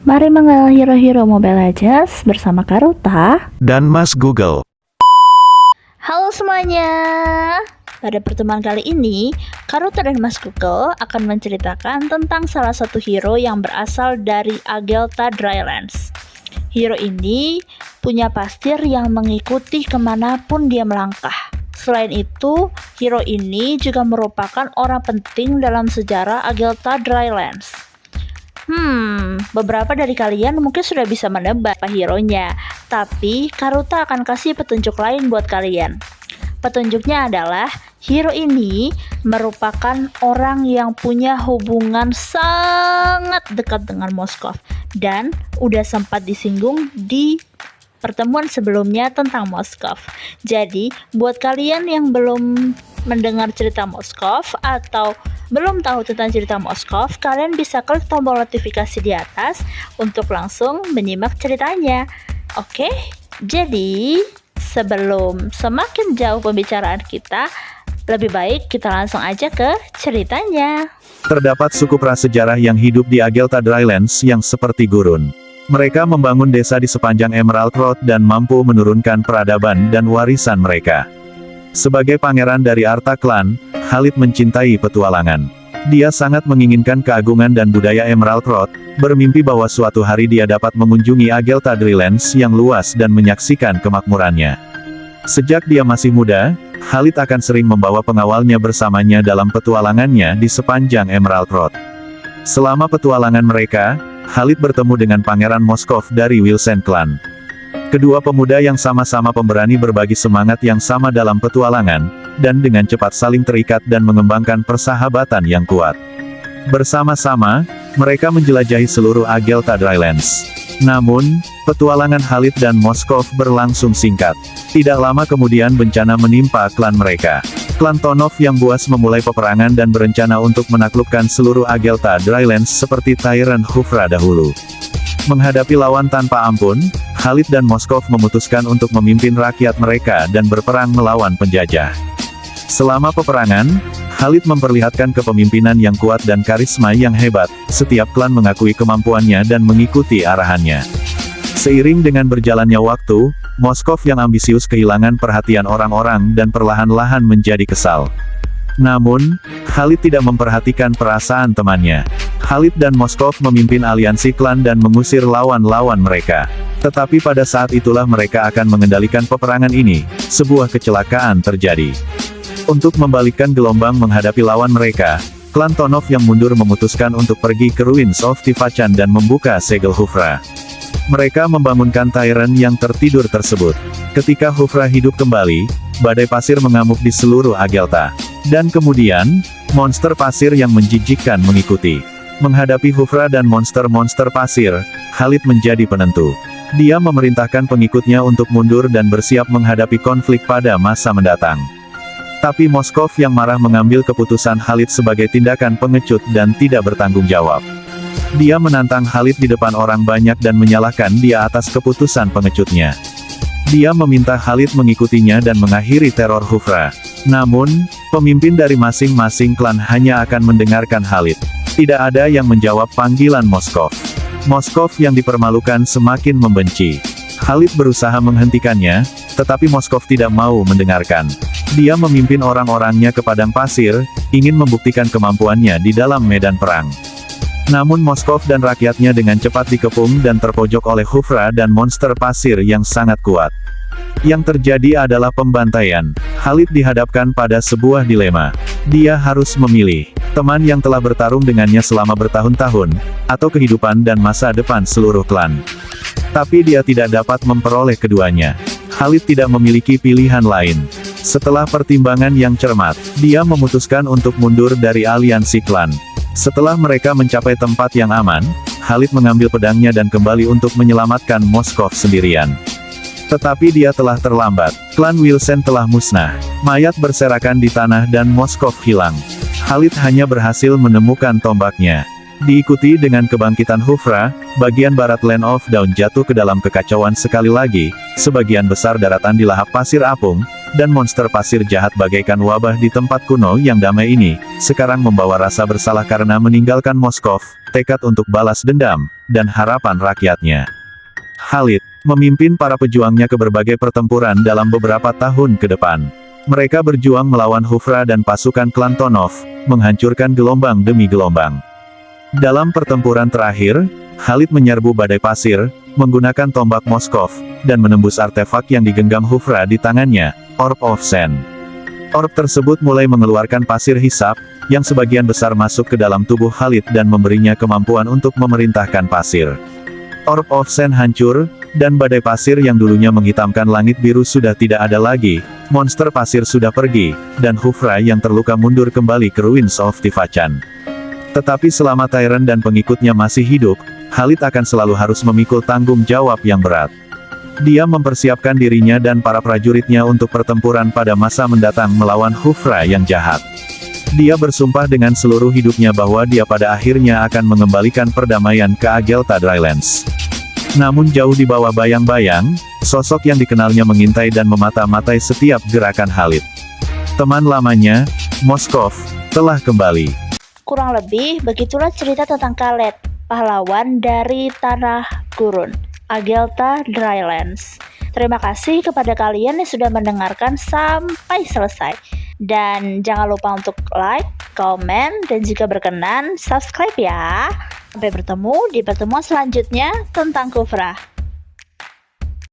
Mari mengenal hero-hero Mobile Legends bersama Karuta dan Mas Google. Halo semuanya. Pada pertemuan kali ini, Karuta dan Mas Google akan menceritakan tentang salah satu hero yang berasal dari Agelta Drylands. Hero ini punya pastir yang mengikuti kemanapun dia melangkah. Selain itu, hero ini juga merupakan orang penting dalam sejarah Agelta Drylands. Beberapa dari kalian mungkin sudah bisa menebak apa hero-nya, tapi Karuta akan kasih petunjuk lain buat kalian. Petunjuknya adalah hero ini merupakan orang yang punya hubungan sangat dekat dengan Moskov dan udah sempat disinggung di pertemuan sebelumnya tentang Moskov. Jadi, buat kalian yang belum mendengar cerita Moskov atau belum tahu tentang cerita Moskov, kalian bisa klik tombol notifikasi di atas untuk langsung menyimak ceritanya. Oke? Jadi, sebelum semakin jauh pembicaraan kita, lebih baik kita langsung aja ke ceritanya. Terdapat suku prasejarah yang hidup di Agelta Drylands yang seperti gurun. Mereka membangun desa di sepanjang Emerald Road dan mampu menurunkan peradaban dan warisan mereka. Sebagai pangeran dari Arta Clan, Khalid mencintai petualangan. Dia sangat menginginkan keagungan dan budaya Emerald Road, bermimpi bahwa suatu hari dia dapat mengunjungi Agelta Drylands yang luas dan menyaksikan kemakmurannya. Sejak dia masih muda, Khalid akan sering membawa pengawalnya bersamanya dalam petualangannya di sepanjang Emerald Road. Selama petualangan mereka, Khalid bertemu dengan Pangeran Moskov dari Wilson Clan. Kedua pemuda yang sama-sama pemberani berbagi semangat yang sama dalam petualangan, dan dengan cepat saling terikat dan mengembangkan persahabatan yang kuat. Bersama-sama, mereka menjelajahi seluruh Agelta Drylands. Namun, petualangan Khalid dan Moskov berlangsung singkat. Tidak lama kemudian bencana menimpa klan mereka. Klan Tonov yang buas memulai peperangan dan berencana untuk menaklukkan seluruh Agelta Drylands seperti Tyrant Khufra dahulu. Menghadapi lawan tanpa ampun, Khalid dan Moskov memutuskan untuk memimpin rakyat mereka dan berperang melawan penjajah. Selama peperangan, Khalid memperlihatkan kepemimpinan yang kuat dan karisma yang hebat. Setiap klan mengakui kemampuannya dan mengikuti arahannya. Seiring dengan berjalannya waktu, Moskov yang ambisius kehilangan perhatian orang-orang dan perlahan-lahan menjadi kesal. Namun, Khalid tidak memperhatikan perasaan temannya. Khalid dan Moskov memimpin aliansi klan dan mengusir lawan-lawan mereka. Tetapi pada saat itulah mereka akan mengendalikan peperangan ini. Sebuah kecelakaan terjadi. Untuk membalikkan gelombang menghadapi lawan mereka, klan Tonov yang mundur memutuskan untuk pergi ke Ruins of Tifachan dan membuka segel Khufra. Mereka membangunkan Tyrant yang tertidur tersebut. Ketika Khufra hidup kembali, badai pasir mengamuk di seluruh Agelta. Dan kemudian, monster pasir yang menjijikkan mengikuti. Menghadapi Khufra dan monster-monster pasir, Khalid menjadi penentu. Dia memerintahkan pengikutnya untuk mundur dan bersiap menghadapi konflik pada masa mendatang. Tapi Moskov yang marah mengambil keputusan Khalid sebagai tindakan pengecut dan tidak bertanggung jawab. Dia menantang Khalid di depan orang banyak dan menyalahkan dia atas keputusan pengecutnya. Dia meminta Khalid mengikutinya dan mengakhiri teror Khufra. Namun, pemimpin dari masing-masing klan hanya akan mendengarkan Khalid. Tidak ada yang menjawab panggilan Moskov. Moskov yang dipermalukan semakin membenci. Khalid berusaha menghentikannya, tetapi Moskov tidak mau mendengarkan. Dia memimpin orang-orangnya ke padang pasir, ingin membuktikan kemampuannya di dalam medan perang. Namun Moskov dan rakyatnya dengan cepat dikepung dan terpojok oleh Khufra dan monster pasir yang sangat kuat. Yang terjadi adalah pembantaian. Khalid dihadapkan pada sebuah dilema. Dia harus memilih, teman yang telah bertarung dengannya selama bertahun-tahun, atau kehidupan dan masa depan seluruh klan. Tapi dia tidak dapat memperoleh keduanya. Khalid tidak memiliki pilihan lain. Setelah pertimbangan yang cermat, dia memutuskan untuk mundur dari aliansi klan. Setelah mereka mencapai tempat yang aman, Khalid mengambil pedangnya dan kembali untuk menyelamatkan Moskov sendirian. Tetapi dia telah terlambat. Klan Wilson telah musnah. Mayat berserakan di tanah dan Moskov hilang. Khalid hanya berhasil menemukan tombaknya. Diikuti dengan kebangkitan Khufra, bagian barat Land of Dawn jatuh ke dalam kekacauan sekali lagi, sebagian besar daratan dilahap pasir apung, dan monster pasir jahat bagaikan wabah di tempat kuno yang damai ini, sekarang membawa rasa bersalah karena meninggalkan Moskov, tekad untuk balas dendam, dan harapan rakyatnya. Khalid memimpin para pejuangnya ke berbagai pertempuran dalam beberapa tahun ke depan. Mereka berjuang melawan Hufra dan pasukan klan Tonov, menghancurkan gelombang demi gelombang. Dalam pertempuran terakhir, Khalid menyerbu badai pasir, menggunakan tombak Moskov, dan menembus artefak yang digenggam Hufra di tangannya, Orb of Sen. Orb tersebut mulai mengeluarkan pasir hisap, yang sebagian besar masuk ke dalam tubuh Khalid dan memberinya kemampuan untuk memerintahkan pasir. Orb of Sen hancur, dan badai pasir yang dulunya menghitamkan langit biru sudah tidak ada lagi, monster pasir sudah pergi, dan Hufra yang terluka mundur kembali ke Ruins of Tivachan. Tetapi selama Tyrant dan pengikutnya masih hidup, Khalid akan selalu harus memikul tanggung jawab yang berat. Dia mempersiapkan dirinya dan para prajuritnya untuk pertempuran pada masa mendatang melawan Hufra yang jahat. Dia bersumpah dengan seluruh hidupnya bahwa dia pada akhirnya akan mengembalikan perdamaian ke Agelta Drylands. Namun jauh di bawah bayang-bayang, sosok yang dikenalnya mengintai dan memata-matai setiap gerakan Khalid. Teman lamanya, Moskov, telah kembali. Kurang lebih begitulah cerita tentang Khaled, pahlawan dari Tanah Gurun, Agelta Drylands. Terima kasih kepada kalian yang sudah mendengarkan sampai selesai. Dan jangan lupa untuk like, komen, dan jika berkenan, subscribe ya. Sampai bertemu di pertemuan selanjutnya tentang Kufra.